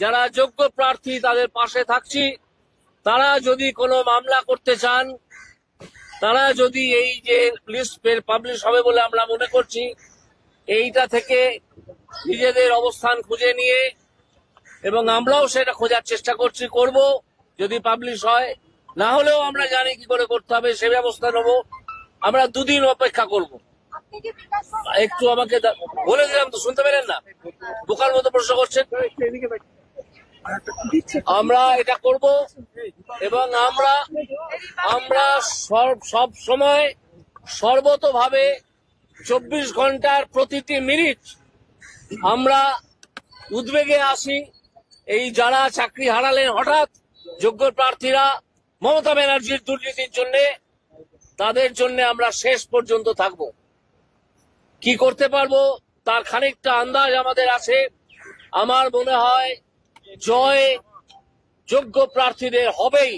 যারা যোগ্য প্রার্থী তাদের পাশে থাকছি। তারা যদি কোনো মামলা করতে চান, তারা যদি এই যে লিস্ট পাবলিশ হবে বলে আমরা মনে করছি, এইটা থেকে নিজেদের অবস্থান খুঁজে নিয়ে, এবং আমরাও সেটা খোঁজার চেষ্টা করব, যদি পাবলিশ হয়, না হলেও আমরা জানি কি করে করতে হবে, সে ব্যবস্থা নেব। আমরা দুদিন অপেক্ষা করব। একটু আমাকে বলে দিলাম তো, শুনতে পেলেন না? বোকার মতো প্রশ্ন করছেন। আমরা এটা করব, এবং আমরা সব সময় সর্বতভাবে 24 ঘন্টার প্রতিটি মিনিট আমরা উদ্বেগে আছি। এই যারা চাকরি হারালেন হঠাৎ, যোগ্য প্রার্থীরা, মমতা ব্যানার্জির দুর্নীতির জন্য, তাদের জন্য আমরা শেষ পর্যন্ত থাকব। কি করতে পারবো তার খানিকটা আন্দাজ আমাদের আছে। আমার মনে হয় জয় যোগ্য প্রার্থীদের হবেই।